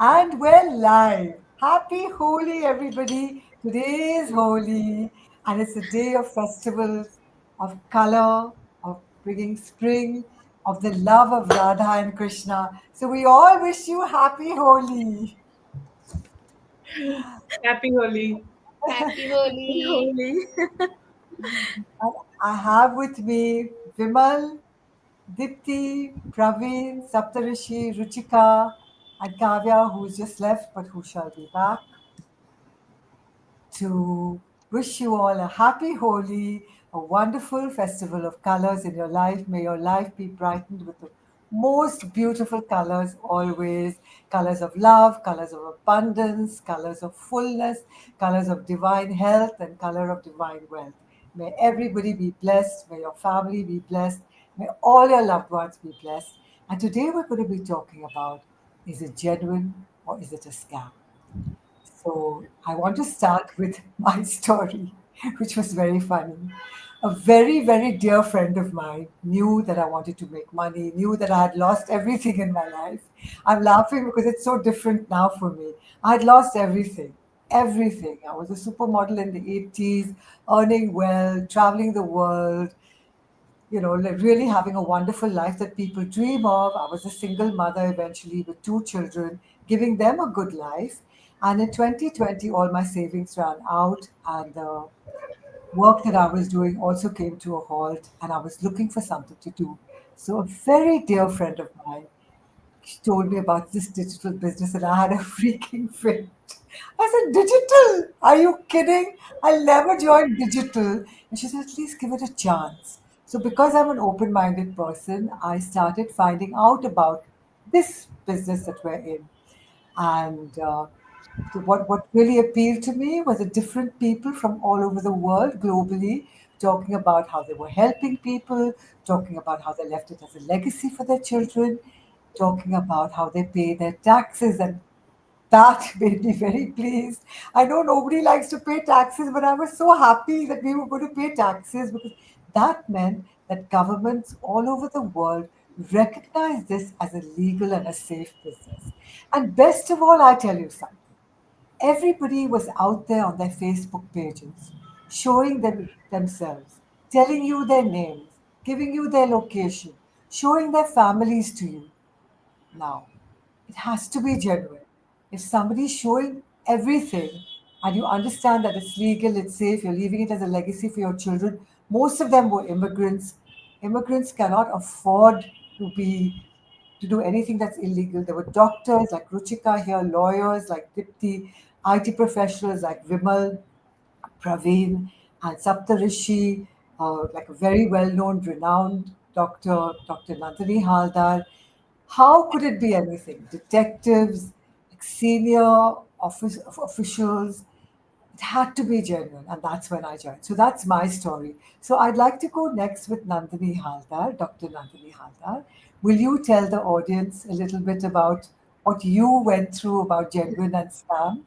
And we're live. Happy Holi, everybody. Today is Holi, and it's a day of festivals, of color, of bringing spring, of the love of Radha and Krishna. So we all wish you happy Holi. Happy Holi. Happy Happy Holi. Holi. And I have with me Vimal, Dipti, Praveen, Saptarishi, Ruchika, and Kavya, who's just left but who shall be back, to wish you all a happy Holi, a wonderful festival of colors in your life. May your life be brightened with the most beautiful colors always, colors of love, colors of abundance, colors of fullness, colors of divine health, and color of divine wealth. May everybody be blessed. May your family be blessed. May all your loved ones be blessed. And today we're going to be talking about, is it genuine or is it a scam? So I want to start with my story, which was very funny. A very, very dear friend of mine knew that I wanted to make money, knew that I had lost everything in my life. I'm laughing because it's so different now for me. I had lost everything, everything. I was a supermodel in the 80s, earning well, traveling the world, like really having a wonderful life that people dream of. I was a single mother eventually with two children, giving them a good life. And in 2020, all my savings ran out, and the work that I was doing also came to a halt, and I was looking for something to do. So, a very dear friend of mine, she told me about this digital business, and I had a freaking fit. I said, "Digital? Are you kidding? I'll never join digital." And she said, "At least give it a chance." So, because I'm an open minded person, I started finding out about this business that we're in. And what really appealed to me was the different people from all over the world globally talking about how they were helping people, talking about how they left it as a legacy for their children, talking about how they pay their taxes, and that made me very pleased. I know nobody likes to pay taxes, but I was so happy that we were going to pay taxes because that meant that governments all over the world recognize this as a legal and a safe business. And best of all, I tell you something. Everybody was out there on their Facebook pages, showing themselves, telling you their names, giving you their location, showing their families to you. Now, it has to be genuine. If somebody's showing everything and you understand that it's legal, it's safe, you're leaving it as a legacy for your children, most of them were immigrants. Immigrants cannot afford to be to do anything that's illegal. There were doctors like Ruchika here, lawyers like Dipti, IT professionals like Vimal, Praveen, and Saptarishi, like a very well-known, renowned doctor, Dr. Nandini Haldar. How could it be anything? Detectives, like senior officials. It had to be genuine, and that's when I joined. So that's my story. So I'd like to go next with Nandini Haldar, Dr. Nandini Haldar. Will you tell the audience a little bit about what you went through about genuine and scam?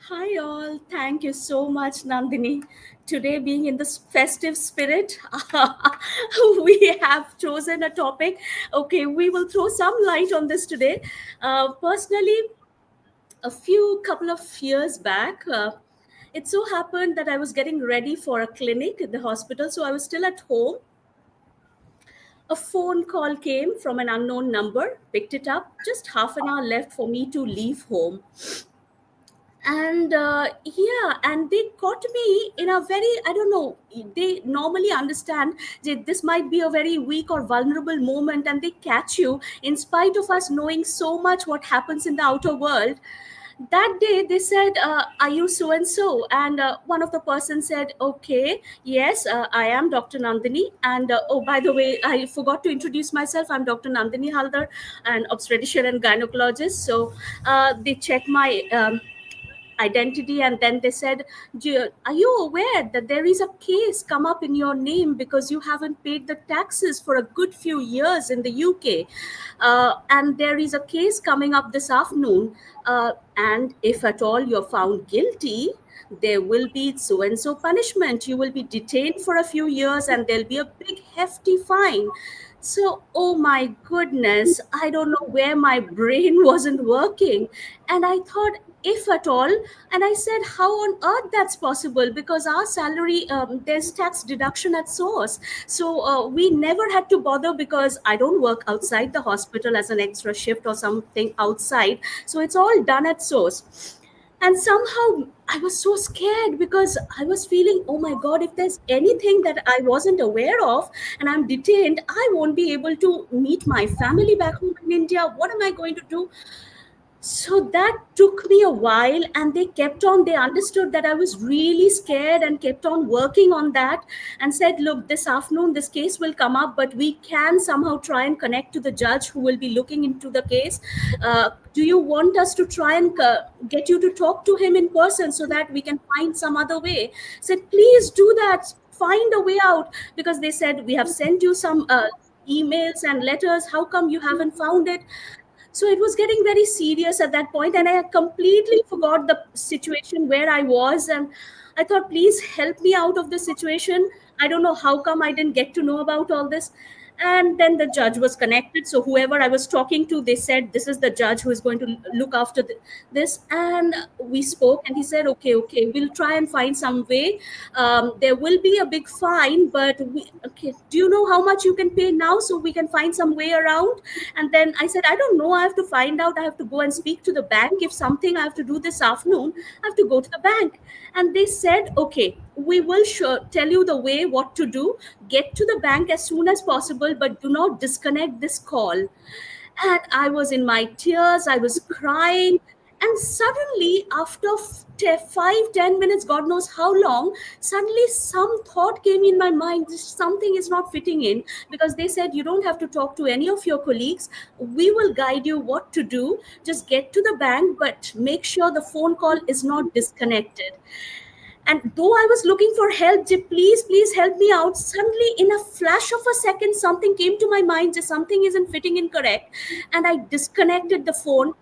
Hi, all. Thank you so much, Nandini. Today, being in this festive spirit, we have chosen a topic. Okay, we will throw some light on this today. Personally, a few couple of years back, it so happened that I was getting ready for a clinic at the hospital. So I was still at home. A phone call came from an unknown number, picked it up, just half an hour left for me to leave home. And yeah, and they caught me in a very, I don't know, they normally understand that this might be a very weak or vulnerable moment, and they catch you in spite of us knowing so much what happens in the outer world. That day they said, are you so and so? And one of the persons said, okay, yes, I am Dr. Nandini. And oh, by the way, I forgot to introduce myself. I'm Dr. Nandini Haldar, an obstetrician and gynecologist. So they checked my identity, and then they said, are you aware that there is a case come up in your name because you haven't paid the taxes for a good few years in the UK, and there is a case coming up this afternoon, and if at all you're found guilty, there will be so and so punishment. You will be detained for a few years and there'll be a big hefty fine. So, oh my goodness, I don't know where my brain wasn't working. And I thought, if at all, and I said, how on earth that's possible? Because our salary, there's tax deduction at source. So we never had to bother because I don't work outside the hospital as an extra shift or something outside. So it's all done at source. And somehow I was so scared because I was feeling, oh my god, if there's anything that I wasn't aware of and I'm detained, I won't be able to meet my family back home in India. What am I going to do? So that took me a while, and they kept on, they understood that I was really scared and kept on working on that, and said, look, this afternoon this case will come up, but we can somehow try and connect to the judge who will be looking into the case. Do you want us to try and get you to talk to him in person so that we can find some other way? Said, please do that, find a way out, because they said, we have sent you some emails and letters, how come you haven't found it? So it was getting very serious at that point, and I completely forgot the situation where I was. And I thought, please help me out of this situation. I don't know how come I didn't get to know about all this. And then the judge was connected, so whoever I was talking to, they said, this is the judge who is going to look after this. And we spoke, and he said, okay, okay, we'll try and find some way. There will be a big fine, but okay, do you know how much you can pay now, so we can find some way around? And then I said, I don't know, I have to find out, I have to go and speak to the bank. If something I have to do this afternoon, I have to go to the bank. And they said, okay, we will tell you the way what to do. Get to the bank as soon as possible, but do not disconnect this call. And I was in my tears, I was crying. And suddenly, after 5-10 minutes, God knows how long, suddenly some thought came in my mind, something is not fitting in, because they said, you don't have to talk to any of your colleagues, we will guide you what to do. Just get to the bank, but make sure the phone call is not disconnected. And though I was looking for help, please, please help me out. Suddenly, in a flash of a second, something came to my mind, just something isn't fitting in correct. And I disconnected the phone.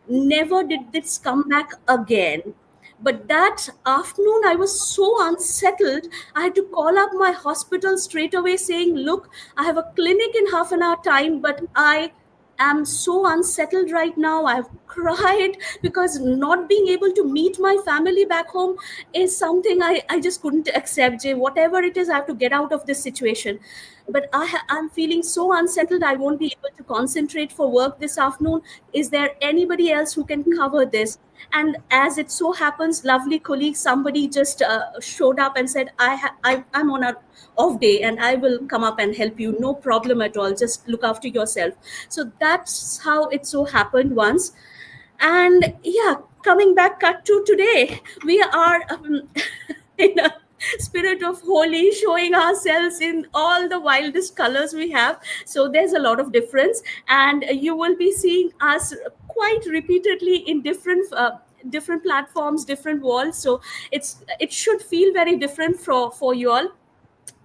Never did this come back again. But that afternoon, I was so unsettled. I had to call up my hospital straight away saying, look, I have a clinic in half an hour time, but I am so unsettled right now. I've cried because not being able to meet my family back home is something I just couldn't accept. Jay, whatever it is, I have to get out of this situation. But I'm feeling so unsettled. I won't be able to concentrate for work this afternoon. Is there anybody else who can cover this? And as it so happens, lovely colleague, somebody just showed up and said, I'm on a off day and I will come up and help you. No problem at all. Just look after yourself. So that's how it so happened once. And yeah, coming back, cut to today, we are in a spirit of Holi, showing ourselves in all the wildest colors we have. So there's a lot of difference, and you will be seeing us quite repeatedly in different platforms, different walls. So it should feel very different for you all.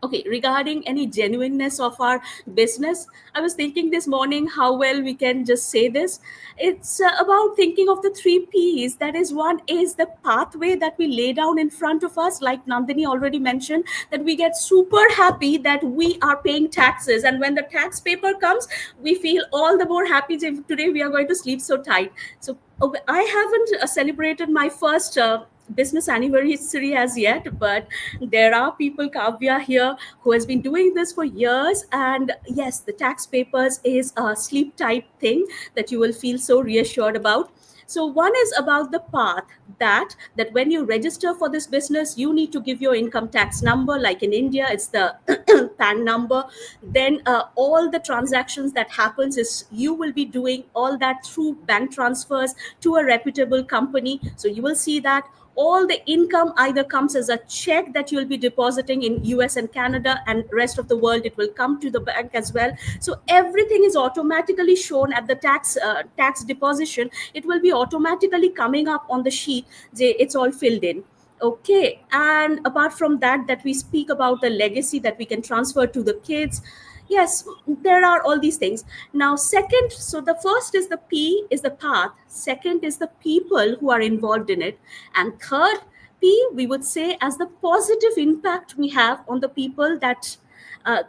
Okay, regarding any genuineness of our business, I was thinking this morning how well we can just say this. It's about thinking of the 3 P's. That is, one is the pathway that we lay down in front of us, like Nandini already mentioned, that we get super happy that we are paying taxes, and when the tax paper comes, we feel all the more happy. Today we are going to sleep so tight. So okay, I haven't celebrated my first business anniversary as yet, but there are people, Kavya here, who has been doing this for years. And yes, the tax papers is a sleep type thing that you will feel so reassured about. So one is about the path, that when you register for this business, you need to give your income tax number. Like in India, it's the PAN number. Then all the transactions that happens is you will be doing all that through bank transfers to a reputable company. So you will see that all the income either comes as a check that you'll be depositing in US and Canada, and rest of the world it will come to the bank as well. So everything is automatically shown at the tax deposition. It will be automatically coming up on the sheet. It's all filled in. Okay, and apart from that we speak about the legacy that we can transfer to the kids. Yes, there are all these things. Now second, so the first is the P is the path, second is the people who are involved in it, and third P we would say as the positive impact we have on the people that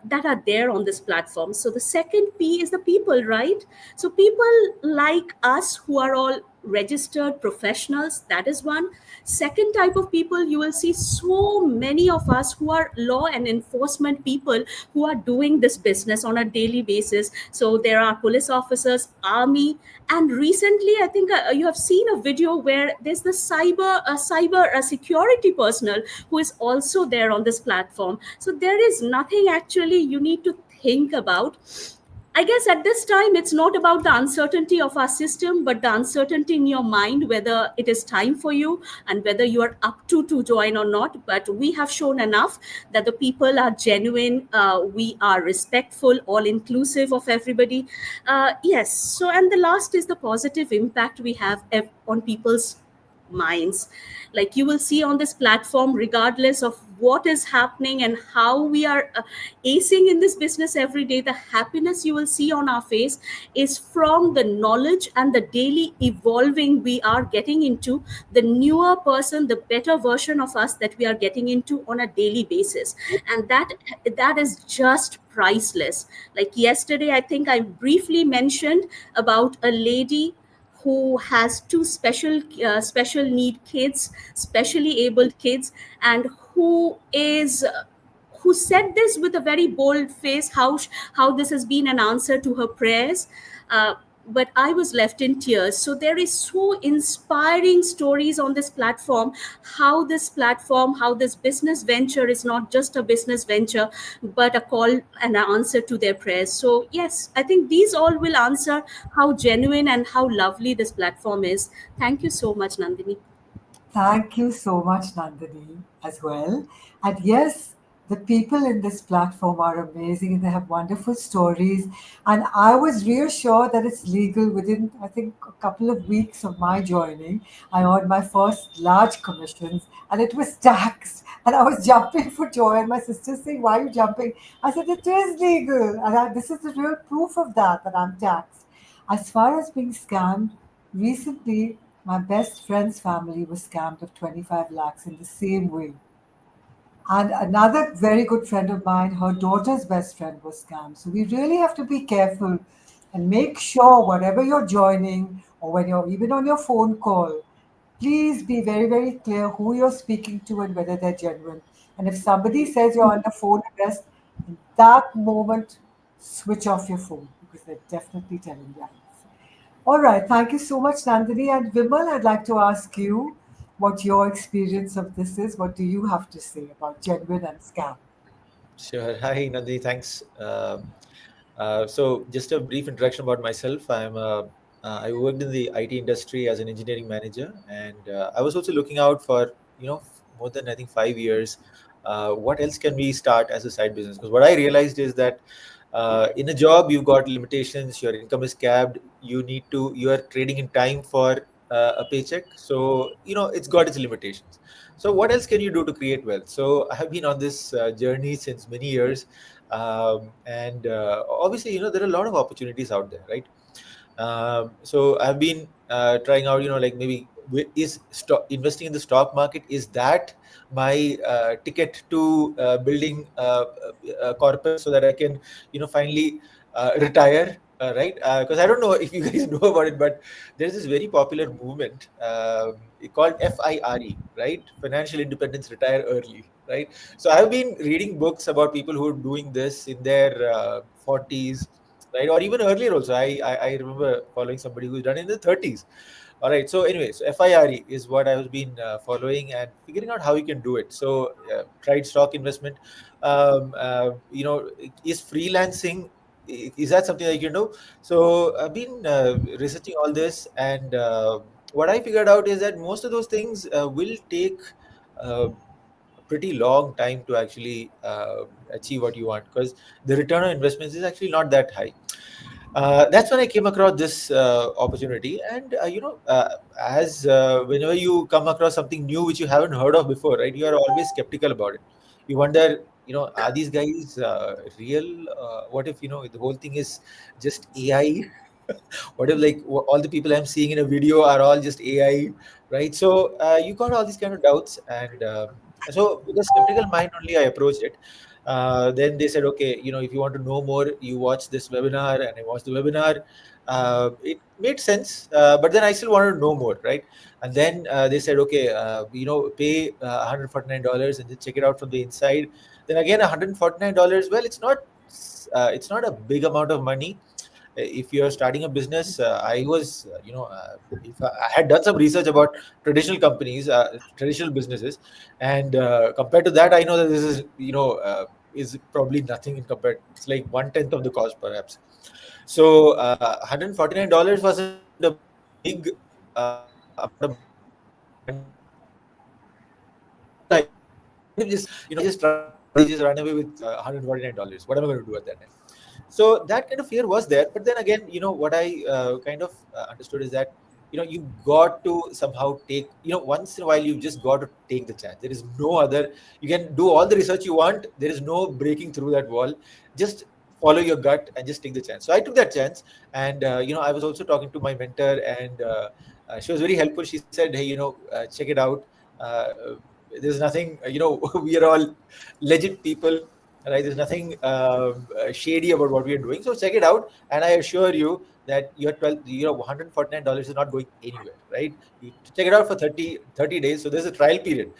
that are there on this platform. So the second P is the people, right? So people like us who are all registered professionals, that is one. Second type of people, you will see so many of us who are law and enforcement people who are doing this business on a daily basis. So there are police officers, army, and recently I think you have seen a video where there's the cyber security personnel who is also there on this platform. So there is nothing actually you need to think about. I guess at this time, it's not about the uncertainty of our system, but the uncertainty in your mind, whether it is time for you and whether you are up to join or not. But we have shown enough that the people are genuine, we are respectful, all inclusive of everybody. Yes. So, and the last is the positive impact we have on people's minds. Like you will see on this platform, regardless of what is happening and how we are acing in this business every day, the happiness you will see on our face is from the knowledge and the daily evolving we are getting into, the newer person, the better version of us that we are getting into on a daily basis. And that is just priceless. Like yesterday, I think I briefly mentioned about a lady who has two special need kids, specially abled kids, and who said this with a very bold face, how this has been an answer to her prayers. uh, but I was left in tears. So there is so inspiring stories on this platform, how this business venture is not just a business venture, but a call and an answer to their prayers. So yes, I think these all will answer how genuine and how lovely this platform is. Thank you so much, Nandini. Thank you so much, Nandini, as well. And yes, the people in this platform are amazing and they have wonderful stories. And I was reassured that it's legal within, I think, a couple of weeks of my joining. I earned my first large commissions and it was taxed. And I was jumping for joy. And my sister saying, "Why are you jumping?" I said, "It is legal. And this is the real proof of that I'm taxed." As far as being scammed, recently my best friend's family was scammed of 25 lakhs in the same way. And another very good friend of mine, her daughter's best friend was scammed. So we really have to be careful and make sure whatever you're joining or when you're even on your phone call, please be very, very clear who you're speaking to and whether they're genuine. And if somebody says you're under phone arrest, in that moment, switch off your phone because they're definitely telling lies. All right. Thank you so much, Nandini. And Vimal, I'd like to ask you what your experience of this is. What do you have to say about genuine and scam? Sure. Hi, Nandini. Thanks. So, just a brief introduction about myself. I worked in the IT industry as an engineering manager, and I was also looking out for more than I think 5 years. What else can we start as a side business? Because what I realized is that in a job you've got limitations. Your income is capped. You are trading in time for a paycheck. So it's got its limitations. So what else can you do to create wealth? So I have been on this journey since many years, and obviously there are a lot of opportunities out there, right? So I've been trying out, like maybe investing in the stock market, is that my ticket to building a corpus so that I can finally retire, right? Because I don't know if you guys know about it, but there's this very popular movement called FIRE, right? Financial Independence, Retire Early, right? So I've been reading books about people who are doing this in their 40s, right, or even earlier also. I remember following somebody who's done it in the 30s. All right. So anyway, so FIRE is what I was been following and figuring out how you can do it. So tried stock investment. Is freelancing, is that something that you can do? So I've been researching all this, and what I figured out is that most of those things will take a pretty long time to actually achieve what you want, because the return on investments is actually not that high. That's when I came across this opportunity, and as whenever you come across something new which you haven't heard of before, right, you are always skeptical about it. You wonder, are these guys real? What if the whole thing is just AI? What if, like, all the people I'm seeing in a video are all just AI, right? So you got all these kind of doubts, and so with a skeptical mind only I approached it. Then they said, okay, if you want to know more, you watch this webinar, and I watched the webinar. It made sense, but then I still wanted to know more, right? And then they said, okay, pay $149 and then check it out from the inside. Then again, $149. Well, it's not a big amount of money. If you're starting a business, I was, if I had done some research about traditional companies, traditional businesses, and compared to that, I know that this is probably nothing in compared. It's like 1/10 of the cost, perhaps. So $149 wasn't a big amount of money for me, and still I just try just run away with $149. What am I going to do at that time? So that kind of fear was there, but then again, what I kind of understood is that you got to somehow take, once in a while, you just got to take the chance. There is no other. You can do all the research you want. There is no breaking through that wall. Just follow your gut and just take the chance. So I took that chance, and I was also talking to my mentor, and she was very helpful. She said, hey, check it out. There's nothing, we are all legit people, right? There's nothing shady about what we are doing. So check it out, and I assure you that your $149 is not going anywhere, right? You check it out for 30 days. So there's a trial period.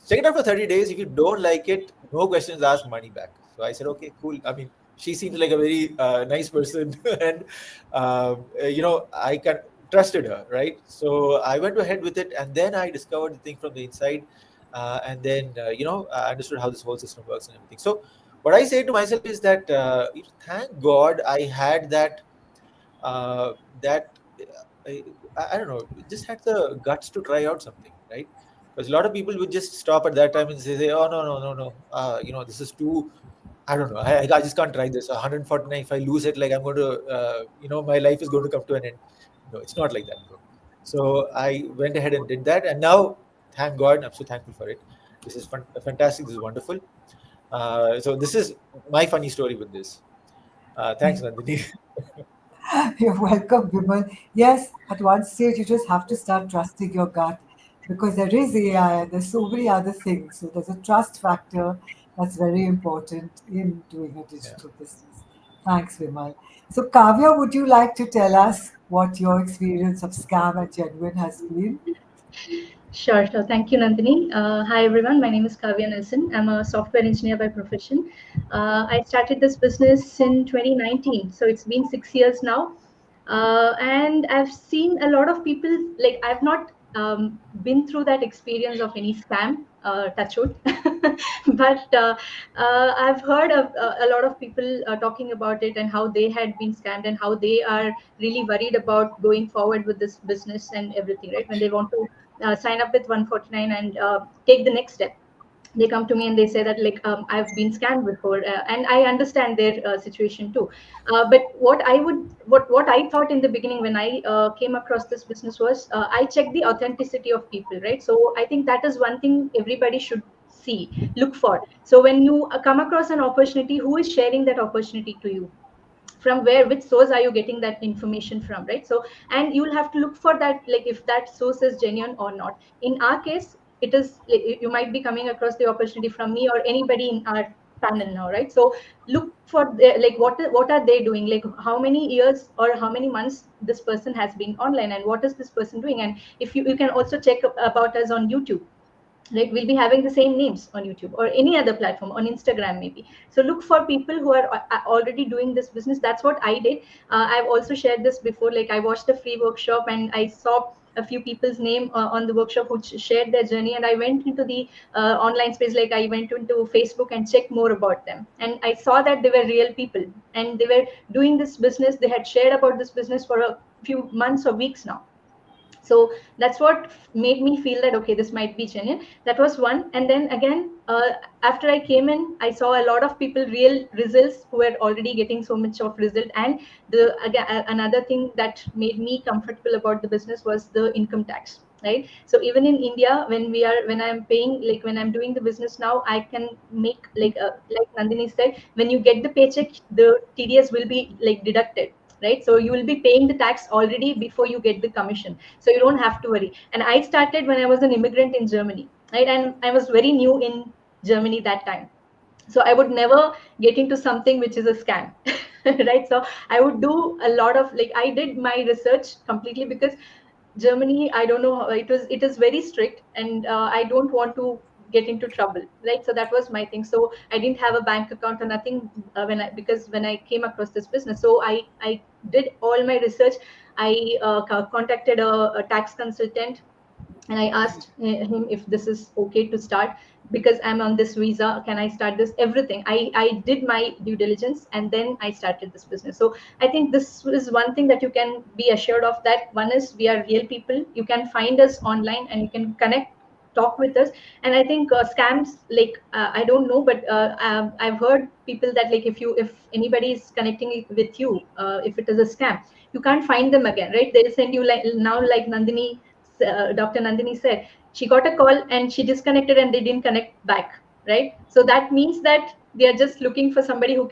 Check it out for 30 days. If you don't like it, no questions asked, money back. So I said, okay, cool. I mean, she seems like a very nice person, and I can trusted her, right? So I went ahead with it, and then I discovered the thing from the inside, and then I understood how this whole system works and everything. So what I say to myself is that thank God I had that I, I don't know, just had the guts to try out something, right? Because a lot of people would just stop at that time and say, oh, no, no, no, no, this is too, I don't know, I just can't try this. 149, if I lose it, like I'm going to, my life is going to come to an end. No, it's not like that, bro. So I went ahead and did that, and now, thank God, I'm so thankful for it. This is fantastic. This is wonderful. So this is my funny story with this. Thanks, Nandini. You're welcome, Vimal. Yes, at one stage you just have to start trusting your gut because there is AI and there's so many other things. So there's a trust factor that's very important in doing a Yeah. digital business. Thanks, Vimal. So, Kavya, would you like to tell us what your experience of scam and genuine has been? Sure, sure. Thank you, Nandini. Hi, everyone. My name is Kavya Nelson. I'm a software engineer by profession. I started this business in 2019, so it's been 6 years now. And I've seen a lot of people, like, I've not been through that experience of any scam, touch wood. But I've heard of a lot of people talking about it and how they had been scammed and how they are really worried about going forward with this business and everything, right? When they want to sign up with 149 and take the next step, they come to me and they say that, like, I've been scammed before, and I understand their situation too. But what I thought in the beginning when I came across this business was, I checked the authenticity of people, right? So I think that is one thing everybody should look for. So when you come across an opportunity, who is sharing that opportunity to you, from where, which source are you getting that information from, right? So, and you'll have to look for that, like, if that source is genuine or not. In our case, it is, like, you might be coming across the opportunity from me or anybody in our panel now, right? So look for like, what are they doing, like how many years or how many months this person has been online, and what is this person doing. And if you can also check about us on YouTube, right? We'll be having the same names on YouTube or any other platform, on Instagram maybe. So look for people who are already doing this business. That's what I did. I've also shared this before, like, I watched a free workshop and I saw a few people's name on the workshop who shared their journey, and I went into the online space, like I went into Facebook and checked more about them, and I saw that they were real people and they were doing this business. They had shared about this business for a few months or weeks now. So that's what made me feel that, okay, this might be genuine. That was one. And then again, after I came in, I saw a lot of people, real results, who were already getting so much of result. And the again, another thing that made me comfortable about the business was the income tax, right? So even in India, when I'm paying, like when I'm doing the business now, I can make, like Nandini said, when you get the paycheck, the TDS will be like deducted, right? So you will be paying the tax already before you get the commission, so you don't have to worry. And I started when I was an immigrant in Germany, right? And I was very new in Germany that time. So I would never get into something which is a scam. Right? So I would do a lot of, like, I did my research completely, because Germany, I don't know how it is very strict, and I don't want to get into trouble, right? So that was my thing. So I didn't have a bank account or nothing because when I came across this business, so I did all my research. I contacted a tax consultant, and I asked him if this is okay to start, because I'm on this visa. Can I start this? Everything. I did my due diligence, and then I started this business. So I think this is one thing that you can be assured of, that one is we are real people. You can find us online and you can connect, talk with us. And I think scams, like, I don't know, but I've heard people that, like, if anybody is connecting with you, if it is a scam, you can't find them again, right? They'll send you, like now, like Nandini, Dr. Nandini said, she got a call and she disconnected and they didn't connect back, right? So that means that they are just looking for somebody who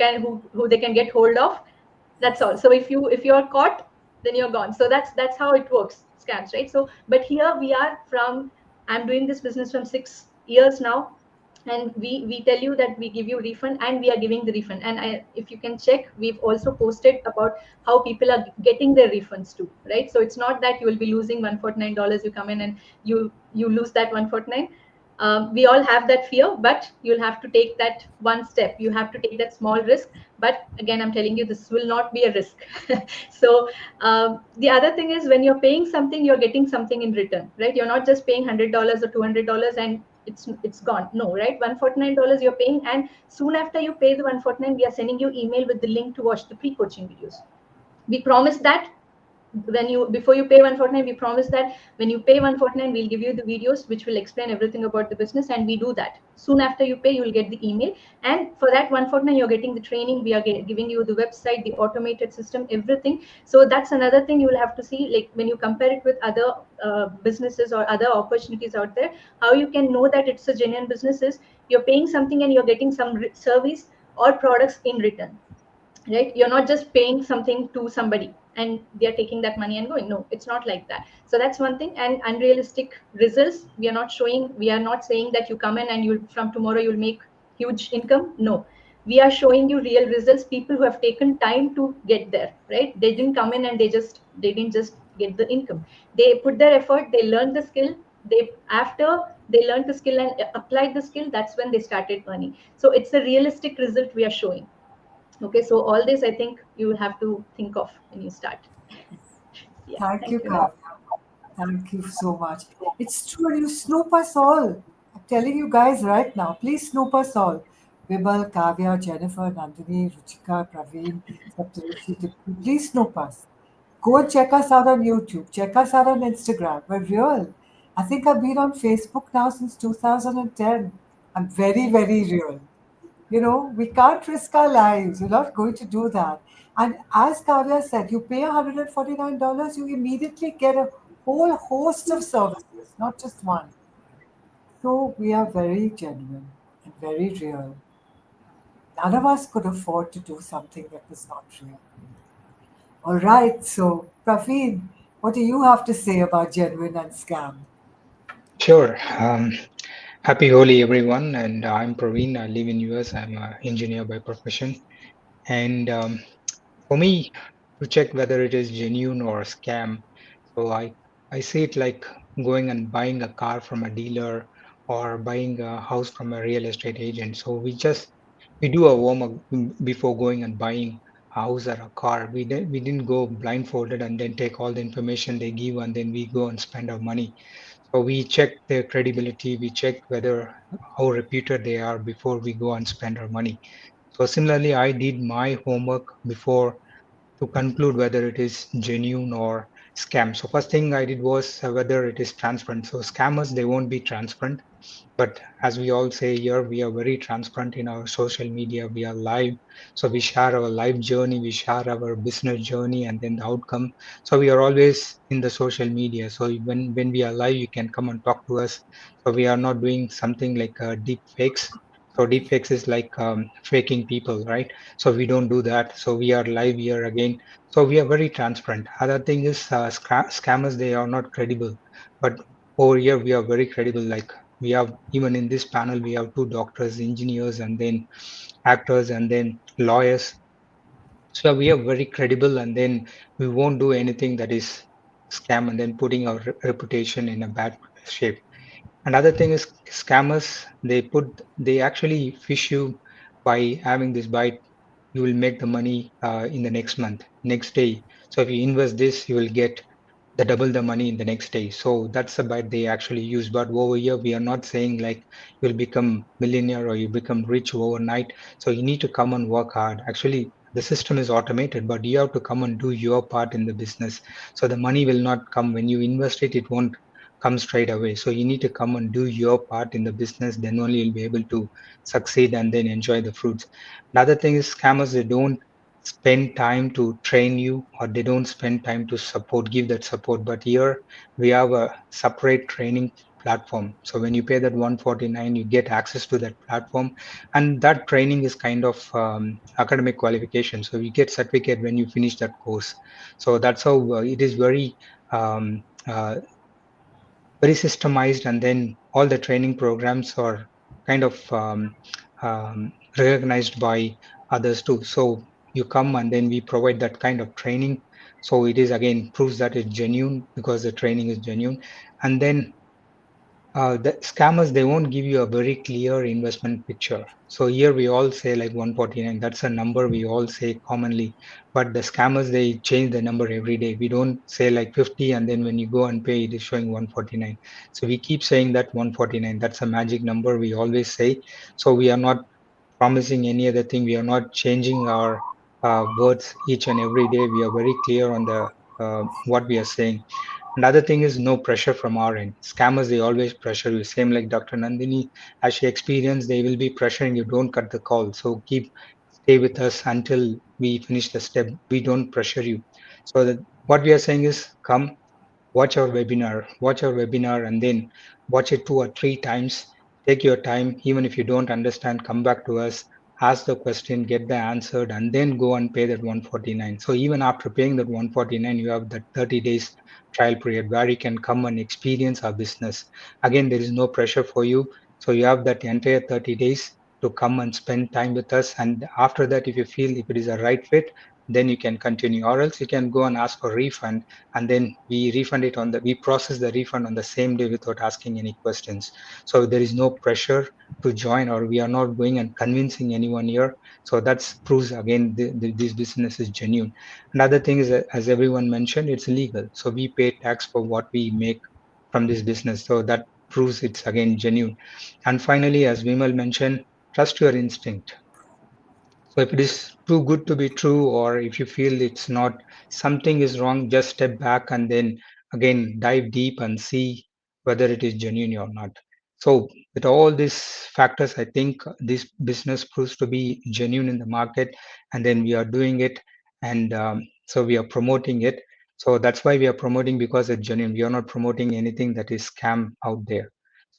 they can get hold of. That's all. So if you're caught, then you're gone. So that's how it works, scams, right? So but here we are from, I'm doing this business from 6 years now, and we tell you that we give you refund, and we are giving the refund. And if you can check, we've also posted about how people are getting their refunds too, right? So it's not that you will be losing $149. You come in and you lose that 149. We all have that fear, but you'll have to take that one step. You have to take that small risk. But again, I'm telling you, this will not be a risk. So the other thing is, when you're paying something, you're getting something in return, right? You're not just paying $100 or $200 and it's gone. No, right? $149 you're paying, and soon after you pay the 149, we are sending you email with the link to watch the pre-coaching videos. We promise that before you pay 149, we promise that when you pay 149, we'll give you the videos which will explain everything about the business, and we do that. Soon after you pay, you'll get the email, and for that 149, you're getting the training. We are giving you the website, the automated system, everything. So that's another thing you will have to see, like when you compare it with other businesses or other opportunities out there, how you can know that it's a genuine business is you're paying something and you're getting some service or products in return, right? You're not just paying something to somebody and they're taking that money and going. No, it's not like that. So that's one thing. And unrealistic results, we are not showing. We are not saying that you come in and you from tomorrow you'll make huge income. No, we are showing you real results, people who have taken time to get there, right? They didn't come in and they didn't just get the income. They put their effort, they learned the skill. After they learned the skill and applied the skill, that's when they started earning. So it's a realistic result we are showing. Okay, so all this I think you will have to think of when you start. Yeah, Thank you, thank you. Kavya. Thank you so much. It's true, you snoop us all. I'm telling you guys right now, please snoop us all. Vibal, Kavya, Jennifer, Nandini, Ruchika, Praveen, Saptarishi, Tipti, please snoop us. Go and check us out on YouTube. Check us out on Instagram. We're real. I think I've been on Facebook now since 2010. I'm very, very real. We can't risk our lives. We're not going to do that. And as Kavya said, you pay $149, you immediately get a whole host of services, not just one. So we are very genuine and very real. None of us could afford to do something that was not real. All right, so Praveen, what do you have to say about genuine and scam? Sure. Happy Holi, everyone. And I'm Praveen. I live in US. I'm an engineer by profession. And for me, to check whether it is genuine or a scam, so I see it like going and buying a car from a dealer or buying a house from a real estate agent. So we do a warm up before going and buying a house or a car. We didn't go blindfolded and then take all the information they give and then we go and spend our money. So we check their credibility, we check whether how reputed they are before we go and spend our money. So similarly, I did my homework before to conclude whether it is genuine or scam. So first thing I did was whether it is transparent. So scammers, they won't be transparent. But as we all say here, we are very transparent in our social media. We are live. So we share our life journey, we share our business journey and then the outcome. So we are always in the social media. So when we are live, you can come and talk to us. So we are not doing something like deep fakes. So deep fakes is like faking people, right? So we don't do that. So we are live here again. So we are very transparent. Other thing is scammers, they are not credible. But over here, we are very credible. Like We have, even in this panel, we have 2 doctors, engineers, and then actors, and then lawyers. So we are very credible, and then we won't do anything that is scam and then putting our reputation in a bad shape. Another thing is scammers. They actually fish you by having this bite. You will make the money in the next month, next day. So if you invest this, you will get the double the money in the next day. So that's a bite they actually use. But over here, we are not saying like you'll become millionaire or you become rich overnight. So you need to come and work hard. Actually, the system is automated, but you have to come and do your part in the business. So the money will not come when you invest it. It won't come straight away. So you need to come and do your part in the business. Then only you'll be able to succeed and then enjoy the fruits. Another thing is scammers. They don't spend time to train you, or they don't spend time to give that support. But here we have a separate training platform. So when you pay that 149, you get access to that platform, and that training is kind of academic qualification. So you get certificate when you finish that course. So that's how it is um, uh, very systemized, and then all the training programs are kind of recognized by others too. So you come and then we provide that kind of training. So it is again proves that it's genuine because the training is genuine. And then the scammers, they won't give you a very clear investment picture. So here we all say like 149, that's a number we all say commonly. But the scammers, they change the number every day. We don't say like 50 and then when you go and pay, it is showing 149. So we keep saying that 149, that's a magic number we always say. So we are not promising any other thing. We are not changing our words each and every day. We are very clear on the what we are saying. Another thing is no pressure from our end. Scammers, they always pressure you. Same like Dr. Nandini, as she experienced, they will be pressuring you. Don't cut the call. So stay with us until we finish the step. We don't pressure you. So that what we are saying is come, watch our webinar, and then watch it 2 or 3 times. Take your time. Even if you don't understand, come back to us, ask the question, get the answered, and then go and pay that 149. So even after paying that 149, you have that 30 days trial period where you can come and experience our business. Again, there is no pressure for you. So you have that entire 30 days to come and spend time with us. And after that, if you feel if it is a right fit, then you can continue, or else you can go and ask for refund, and then we process the refund on the same day without asking any questions. So there is no pressure to join, or we are not going and convincing anyone here. So that proves again this business is genuine. Another thing is that, as everyone mentioned, it's legal, so we pay tax for what we make from this business. So that proves it's again genuine. And finally, as Vimal mentioned, trust your instinct. So if it is too good to be true, or if you feel it's not, something is wrong, just step back and then again dive deep and see whether it is genuine or not. So with all these factors, I think this business proves to be genuine in the market, and then we are doing it, and so we are promoting it. So that's why we are promoting, because it's genuine. We are not promoting anything that is scam out there.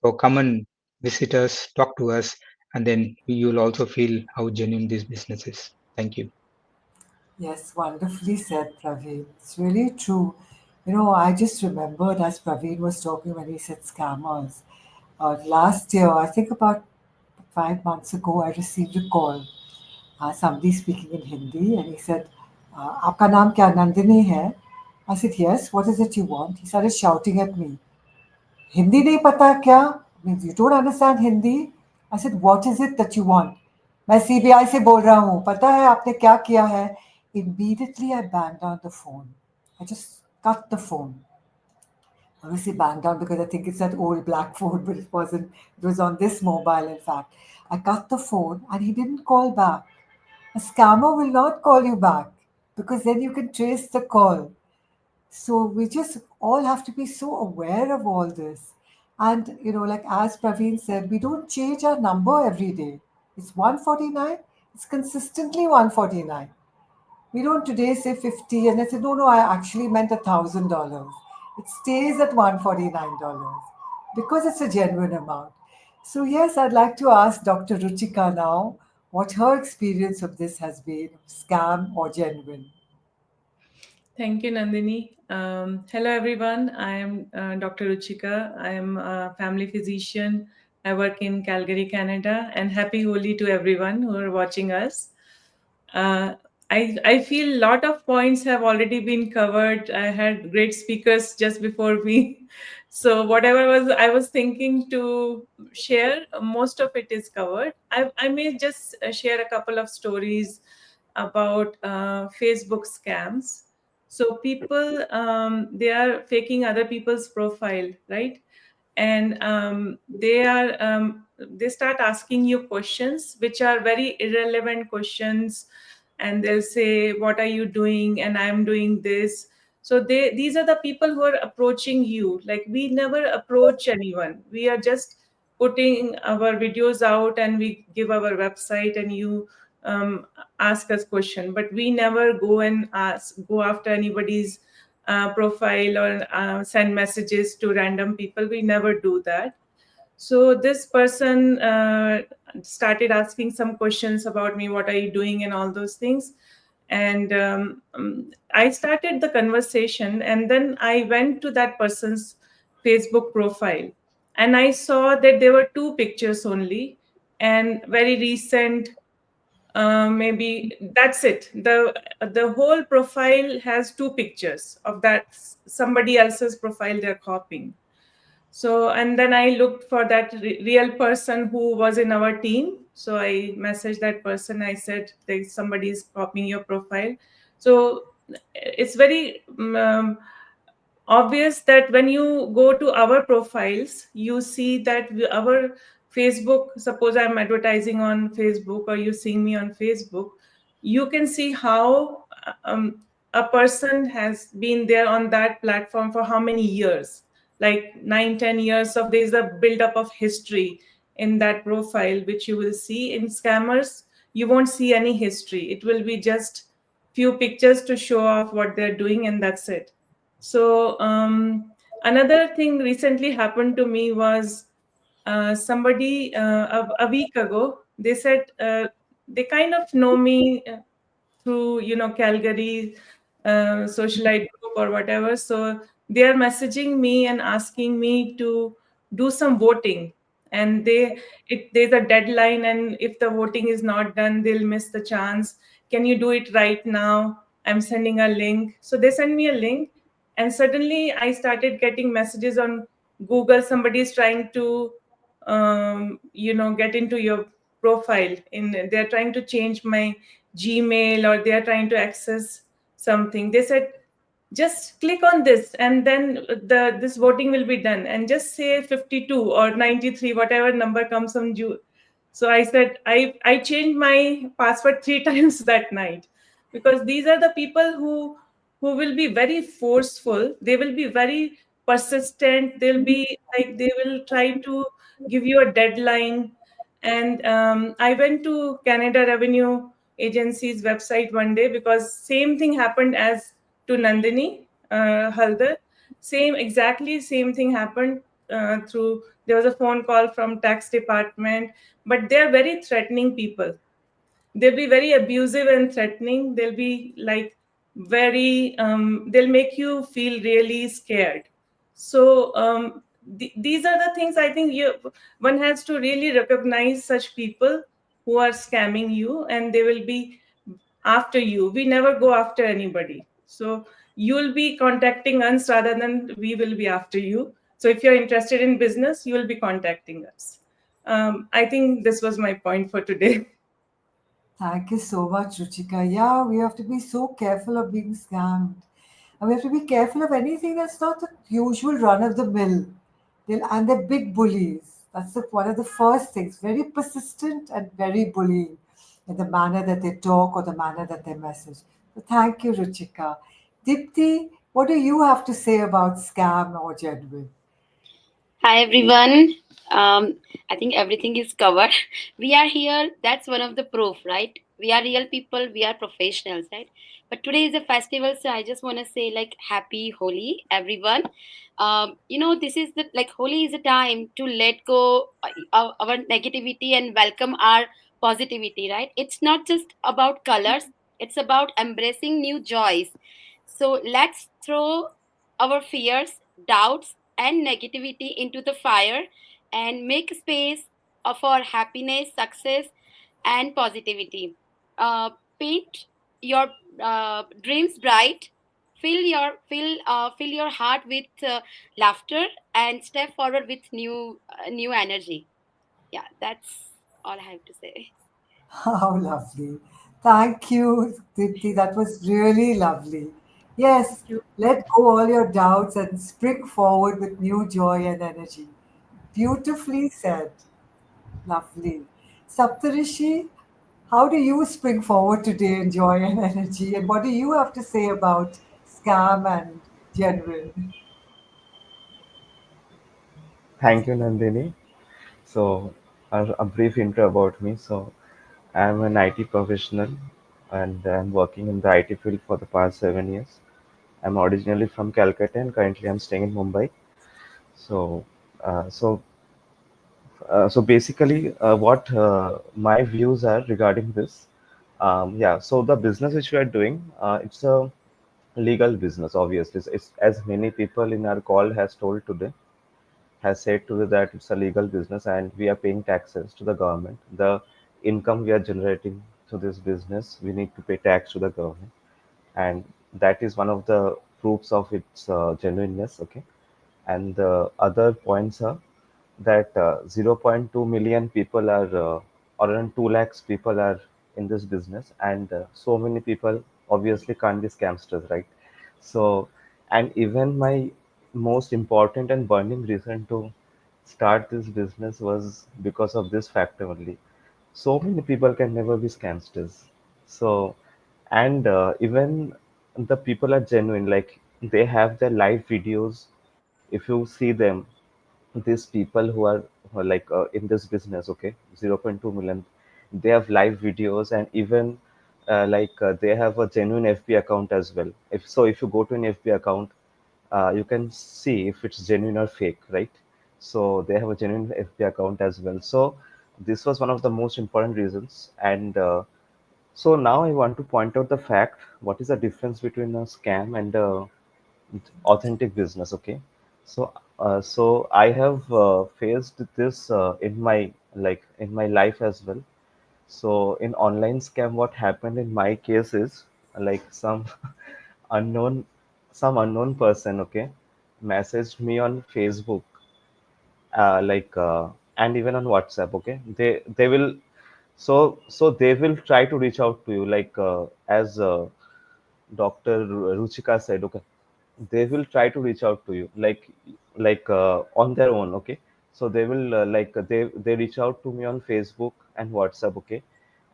So come and visit us, talk to us, and then you'll also feel how genuine this business is. Thank you. Yes, wonderfully said, Praveen. It's really true. You know, I just remembered as Praveen was talking when he said scammers. Last year, I think about 5 months ago, I received a call. Somebody speaking in Hindi, and he said, "आपका नाम क्या Nandini है?" I said, "Yes. What is it you want?" He started shouting at me. Hindi नहीं पता क्या? Means you don't understand Hindi? I said, what is it that you want? मैं CBI से बोल रहा हूँ. पता है आपने क्या किया है? Immediately I banged down the phone. I just cut the phone. Obviously banged down because I think it's that old black phone, but it wasn't. It was on this mobile, in fact. I cut the phone and he didn't call back. A scammer will not call you back because then you can trace the call. So we just all have to be so aware of all this. And, you know, like as Praveen said, we don't change our number every day. It's 149, it's consistently 149. We don't today say 50 and I say, no, no, I actually meant $1,000. It stays at $149 because it's a genuine amount. So, yes, I'd like to ask Dr. Ruchika now what her experience of this has been, scam or genuine. Thank you, Nandini. Hello, everyone. I am Dr. Ruchika. I am a family physician. I work in Calgary, Canada, and happy Holi to everyone who are watching us. Uh, I feel a lot of points have already been covered. I had great speakers just before me. So whatever was I was thinking to share, most of it is covered. I may just share a couple of stories about Facebook scams. So people, they are faking other people's profile, right? And they start asking you questions which are very irrelevant questions, and they'll say, what are you doing? And I'm doing this. So these are the people who are approaching you. Like, we never approach anyone. We are just putting our videos out, and we give our website, and you ask us question, but we never go after anybody's profile, or send messages to random people. We never do that. So this person started asking some questions about me, what are you doing, and all those things. And I started the conversation, and then I went to that person's Facebook profile, and I saw that there were two pictures only, and very recent. Maybe that's it. The whole profile has two pictures of that somebody else's profile they're copying. So, and then I looked for that real person who was in our team. So I messaged that person. I said, there's somebody is copying your profile. So it's very obvious that when you go to our profiles, you see that our Facebook, suppose I'm advertising on Facebook, or you seeing me on Facebook, you can see how a person has been there on that platform for how many years, like 9-10 years of, there's a buildup of history in that profile, which you will see. In scammers, you won't see any history. It will be just few pictures to show off what they're doing, and that's it. So another thing recently happened to me was somebody a week ago, they said they kind of know me through, Calgary socialite group or whatever. So they are messaging me and asking me to do some voting, and there's a deadline, and if the voting is not done, they'll miss the chance. Can you do it right now? I'm sending a link. So they send me a link, and suddenly I started getting messages on Google. Somebody is trying to get into your profile, they're trying to change my Gmail, or they are trying to access something. They said, just click on this, and then this voting will be done, and just say 52 or 93, whatever number comes on you. So I said, I changed my password 3 times that night, because these are the people who will be very forceful. They will be very persistent. They'll be like, they will try to give you a deadline. And I went to Canada Revenue Agency's website one day, because same thing happened as to Nandini Haldar. Exactly same thing happened through, there was a phone call from tax department, but they're very threatening people. They'll be very abusive and threatening. They'll be like very, they'll make you feel really scared. So these are the things I think one has to really recognize such people who are scamming you, and they will be after you. We never go after anybody. So you'll be contacting us rather than we will be after you. So if you're interested in business, you will be contacting us. I think this was my point for today. Thank you so much, Ruchika. Yeah, we have to be so careful of being scammed. And we have to be careful of anything that's not the usual run of the mill. And they're big bullies. That's one of the first things. Very persistent and very bullying in the manner that they talk or the manner that they message. So thank you, Ruchika. Dipti, what do you have to say about scam or genuine? Hi everyone. I think everything is covered. We are here. That's one of the proof, right? We are real people. We are professionals, right? But today is a festival, so I just want to say like happy Holi, everyone. This is the like Holi is a time to let go of our negativity and welcome our positivity, right? It's not just about colors. It's about embracing new joys. So let's throw our fears, doubts, and negativity into the fire and make space for happiness, success, and positivity. Uh, Paint your dreams bright. Fill your heart with laughter and step forward with new energy. Yeah, that's all I have to say. How lovely. Thank you, Dipti. That was really lovely. Yes, Thank you. let go all your doubts and spring forward with new joy and energy. Beautifully said. Lovely. Saptarishi, how do you spring forward today in joy and energy? And what do you have to say about scam and genuine? Thank you, Nandini. So, a brief intro about me. So, I'm an IT professional and I'm working in the IT field for the past 7 years. I'm originally from Calcutta and currently I'm staying in Mumbai. So, uh, so, so basically, what my views are regarding this. Yeah, so the business which we are doing, it's a legal business, obviously. It's as many people in our call has told today. Has said to that it's a legal business and we are paying taxes to the government. The income we are generating to this business, we need to pay tax to the government, and that is one of the proofs of its genuineness. Okay, and the other points are that 0. 0.2 million people are, or around 2 lakhs people are in this business, and so many people obviously can't be scamsters, right? So, and even my most important and burning reason to start this business was because of this factor only. So many people can never be scamsters. So, and even the people are genuine, like they have their live videos. If you see them, these people who are like in this business, okay, 0.2 million, they have live videos, and even they have a genuine FB account as well. If you go to an FB account, you can see if it's genuine or fake, right? So they have a genuine FB account as well. So this was one of the most important reasons. And so now I want to point out the fact, what is the difference between a scam and a authentic business. Okay, so I have faced this in my life as well. So in online scam, what happened in my case is, like, unknown unknown person, okay, messaged me on Facebook, and even on WhatsApp. Okay, they will, they will try to reach out to you, like, as Dr. Ruchika said, okay, they will try to reach out to you, on their own, okay. So they will, they reach out to me on Facebook and WhatsApp, okay.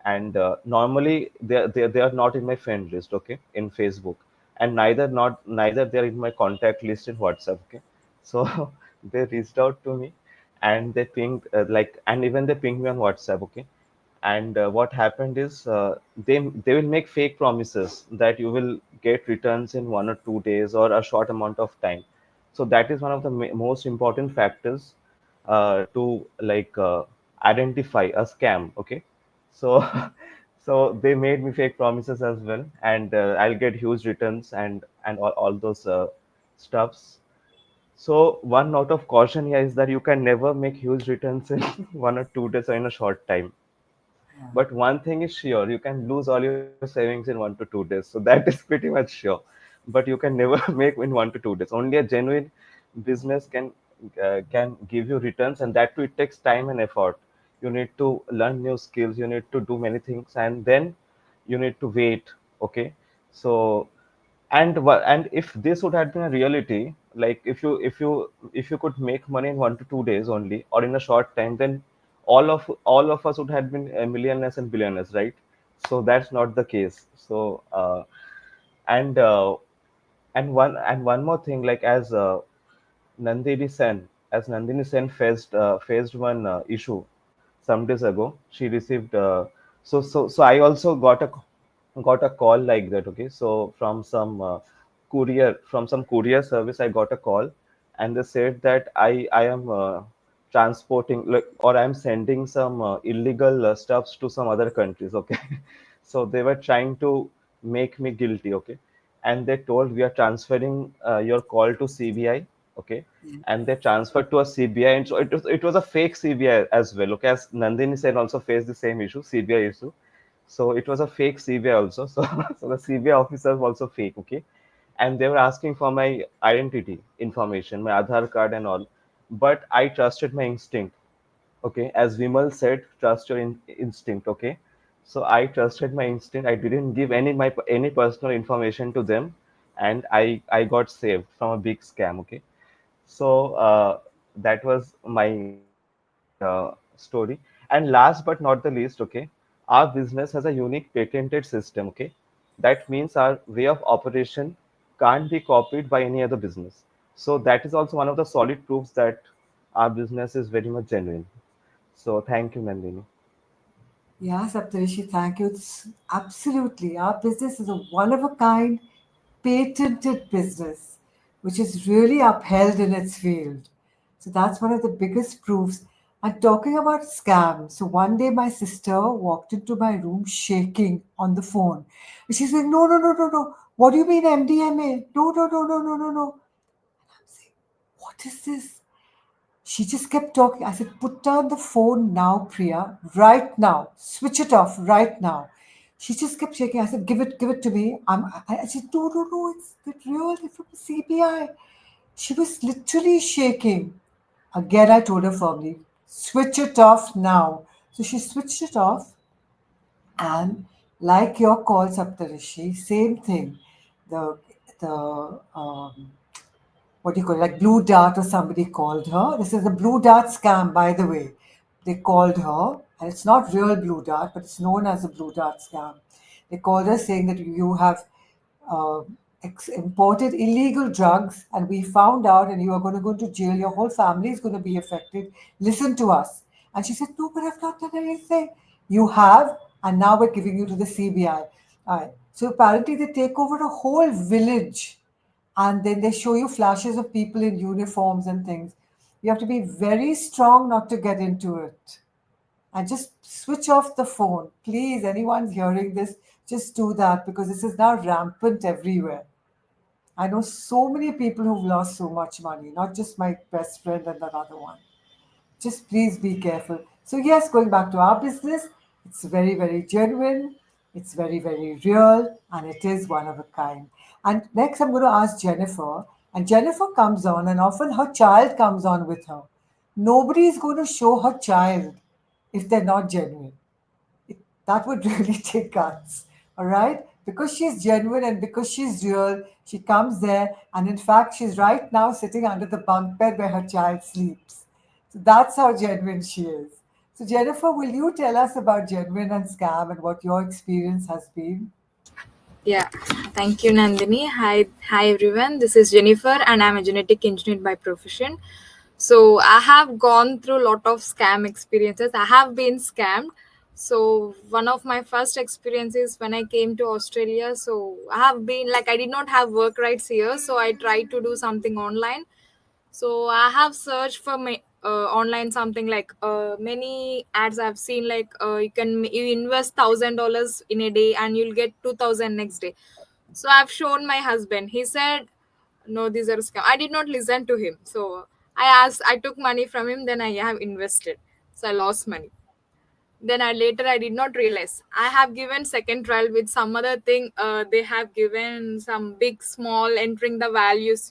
And normally they are not in my friend list, okay, in Facebook, and neither they're in my contact list in WhatsApp, okay. So they reached out to me, and they pinged, and even they pinged me on WhatsApp, okay. And what happened is, they will make fake promises that you will get returns in 1 or 2 days or a short amount of time. So that is one of the most important factors to, identify a scam, okay. So so they made me fake promises as well, and I'll get huge returns and all those stuffs. So one note of caution here is that you can never make huge returns in 1 or 2 days or in a short time. Yeah. But one thing is sure, you can lose all your savings in 1 to 2 days. So that is pretty much sure. But you can never make in 1 to 2 days. Only a genuine business can give you returns, and that too it takes time and effort. You need to learn new skills. You need to do many things, and then you need to wait. Okay, so and if this would have been a reality, like if you could make money in 1 to 2 days only, or in a short time, then all of us would have been millionaires and billionaires, right? So that's not the case. So and one more thing, like, Nandini Sen, as Nandini Sen faced one issue some days ago. She received, I also got a call like that. Okay, so from some courier service, I got a call, and they said that I am transporting, like, or I'm sending some illegal stuffs to some other countries. Okay, so they were trying to make me guilty. Okay, and they told we are transferring your call to CBI, okay, and they transferred to a CBI, and so it was a fake CBI as well, okay, as Nandini said, also faced the same issue, CBI issue. So it was a fake CBI also. So so the CBI officer was also fake, okay, and they were asking for my identity information, my Aadhaar card and all, but I trusted my instinct, okay, as Vimal said, trust your instinct, okay. So I trusted my instinct. I didn't give any personal information to them, and I got saved from a big scam, okay. So that was my story. And last but not the least, okay, our business has a unique patented system, okay. That means our way of operation can't be copied by any other business. So that is also one of the solid proofs that our business is very much genuine. So thank you, Nandini. Yeah, Saptarishi, thank you. It's absolutely. Our business is a one of a kind, patented business, which is really upheld in its field. So that's one of the biggest proofs. And talking about scams, so one day my sister walked into my room shaking on the phone. And she's like, no, no, no, no, no. What do you mean MDMA? No, no, no, no, no, no, no. I'm saying, what is this? She just kept talking. I said, put down the phone now, Priya, right now. Switch it off right now. She just kept shaking. I said, give it to me. I said, no, no, no, it's the real from CBI. She was literally shaking. Again, I told her firmly, switch it off now. So she switched it off. And like your call, Saptarishi, same thing. The the what do you call it, like Blue Dart or somebody called her. This is a Blue Dart scam, by the way. They called her, and it's not real Blue Dart, but it's known as a Blue Dart scam. They called her saying that you have uh, imported illegal drugs, and we found out, and you are going to go to jail. Your whole family is going to be affected. Listen to us. And she said, no, but I've not done anything. You have, and now we're giving you to the CBI. So apparently they take over a whole village and then they show you flashes of people in uniforms and things. You have to be very strong not to get into it. And just switch off the phone. Please, anyone's hearing this, just do that because this is now rampant everywhere. I know so many people who've lost so much money, not just my best friend and another one. Just please be careful. So, yes, going back to our business, it's very, very genuine, it's very, very real, and it is one of a kind. And next, I'm going to ask Jennifer. And Jennifer comes on, and often her child comes on with her. Nobody is going to show her child if they're not genuine. That would really take guts. All right? Because she's genuine and because she's real, she comes there. And in fact, she's right now sitting under the bunk bed where her child sleeps. So that's how genuine she is. So, Jennifer, will you tell us about genuine and scam and what your experience has been? Yeah, thank you, Nandini. Hi everyone. This is Jennifer, and I'm a genetic engineer by profession. So I have gone through a lot of scam experiences. I have been scammed. So one of my first experiences when I came to Australia. So I have been like I did not have work rights here, so I tried to do something online. So I have searched for my online something like many ads I've seen like you invest $1,000 in a day and you'll get 2,000 next day. So I've shown my husband. He said, "No, these are scam." I did not listen to him. So I took money from him. Then I have invested. So I lost money. Then I did not realize I have given second trial with some other thing. They have given some big small entering the values.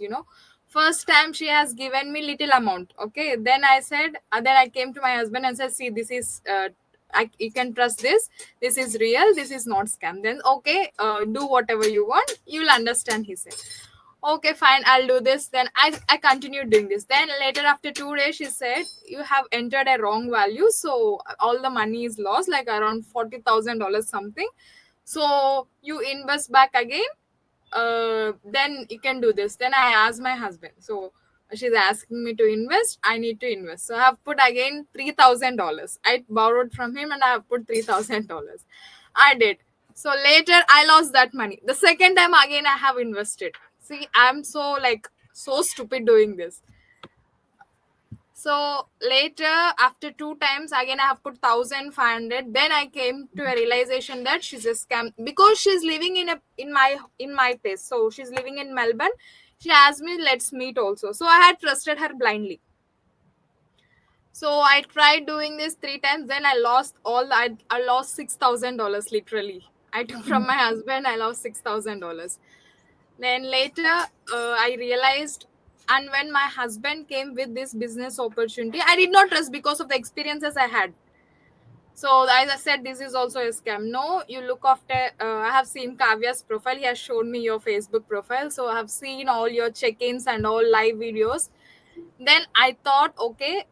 First time she has given me little amount. Okay, then I said, then I came to my husband and said, see, this is you can trust this. This is real. This is not scam. Then okay, do whatever you want. You'll understand. He said, okay, fine, I'll do this. Then I continued doing this. Then later after 2 days, she said, you have entered a wrong value. So all the money is lost, like around $40,000 something. So you invest back again. Then you can do this. Then I asked my husband. So she's asking me to invest. I need to invest. So I have put again $3,000. I borrowed from him and I have put $3,000. I did. So later I lost that money. The second time again I have invested. See, I'm so stupid doing this. So later, after 2 times, again I have put 1,500. Then I came to a realization that she's a scam because she's living in my place. So she's living in Melbourne. She asked me, let's meet also. So I had trusted her blindly. So I tried doing this 3 times. Then I lost I lost $6,000 literally. I took from my husband. I lost $6,000. Then later, I realized, and when my husband came with this business opportunity, I did not trust because of the experiences I had. So as I said, this is also a scam. No, you look after. I have seen Kavya's profile. He has shown me your Facebook profile. So I have seen all your check-ins and all live videos. Then I thought, okay,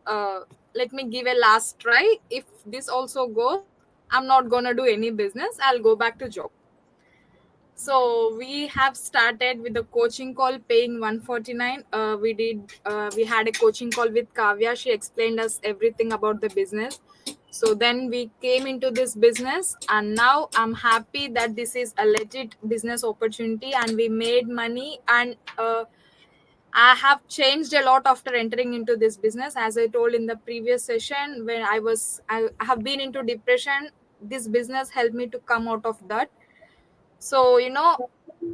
let me give a last try. If this also goes, I'm not gonna do any business. I'll go back to job. So we have started with the coaching call paying 149. We had a coaching call with Kavya. She explained us everything about the business. So then we came into this business, and now I'm happy that this is a legit business opportunity and we made money. And I have changed a lot after entering into this business. As I told in the previous session, when I have been into depression, this business helped me to come out of that. So,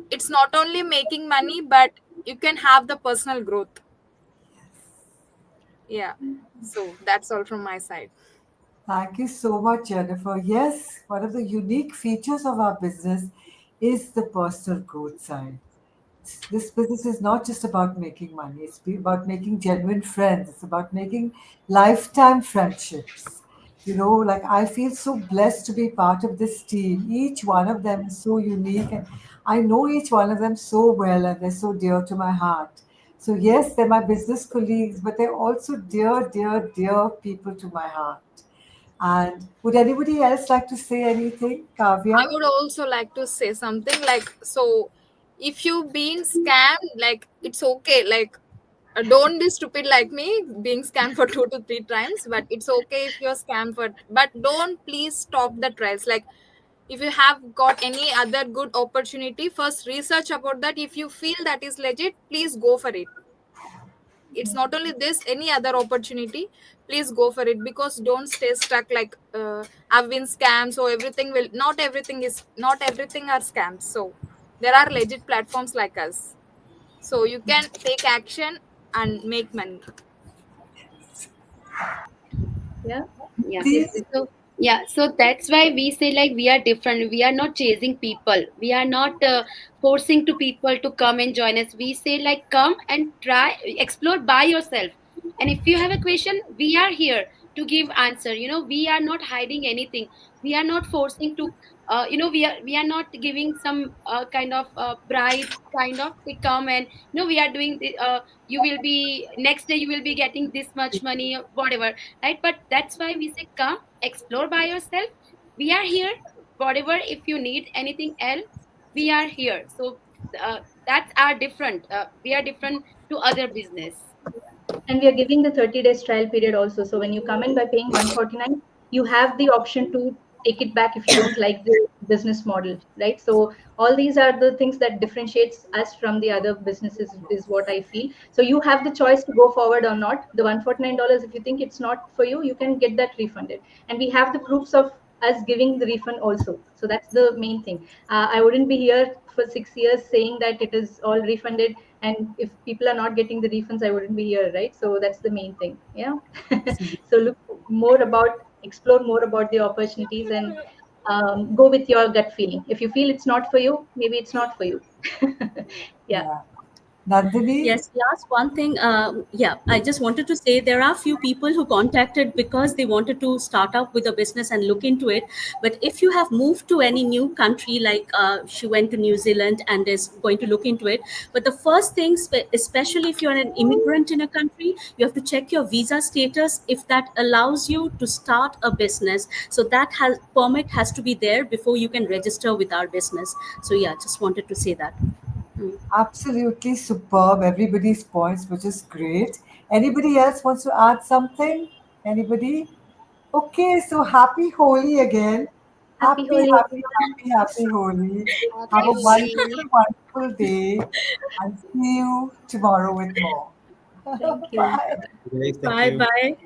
it's not only making money, but you can have the personal growth. Yeah. So that's all from my side. Thank you so much, Jennifer. Yes, one of the unique features of our business is the personal growth side. This business is not just about making money, it's about making genuine friends, it's about making lifetime friendships. Like I feel so blessed to be part of this team. Each one of them is so unique, and I know each one of them so well, and they're so dear to my heart. So, yes, they're my business colleagues, but they're also dear, dear, dear people to my heart. And would anybody else like to say anything, I Kavya? would also like to say something like, so if you've been scammed, like it's okay. Like don't be stupid like me being scammed for 2 to 3 times, but it's okay if you're scammed but don't please stop the trials. Like if you have got any other good opportunity, first research about that. If you feel that is legit, please go for it. It's not only this, any other opportunity, please go for it, because don't stay stuck like I've been scammed, so everything will not everything are scams. So there are legit platforms like us, so you can take action and make money. Yeah. Yeah. Please. So yeah, so that's why we say like we are different. We are not chasing people. We are not forcing to people to come and join us. We say like come and try, explore by yourself. And if you have a question, we are here to give answer. We are not hiding anything. We are not forcing to. We are not giving some kind of bribe kind of. They come and we are doing. You will be next day. You will be getting this much money, whatever, right? But that's why we say come explore by yourself. We are here, whatever. If you need anything else, we are here. So that's our different, we are different to other business. And we are giving the 30 days trial period also. So when you come in by paying 149, you have the option to take it back if you don't like the business model, right? So all these are the things that differentiates us from the other businesses, is what I feel. So you have the choice to go forward or not. The $149, if you think it's not for you, you can get that refunded. And we have the proofs of us giving the refund also. So that's the main thing. I wouldn't be here for 6 years saying that it is all refunded, and if people are not getting the refunds, I wouldn't be here, right? So that's the main thing. Yeah. So explore more about the opportunities, and go with your gut feeling. If you feel it's not for you, maybe it's not for you. Yeah. Yeah. Nandini? Yes, last one thing. Yeah, I just wanted to say there are few people who contacted because they wanted to start up with a business and look into it. But if you have moved to any new country, like she went to New Zealand and is going to look into it. But the first thing, especially if you're an immigrant in a country, you have to check your visa status if that allows you to start a business. So that permit has to be there before you can register with our business. So yeah, just wanted to say that. Absolutely superb. Everybody's points, which is great. Anybody else wants to add something? Anybody? Okay, so happy Holi again. Happy Happy, Holi, happy, everyone. happy, happy Holi. Happy Have a Holi. wonderful, wonderful day, and see you tomorrow with more. Thank you. Bye. Guys, thank Bye you. bye.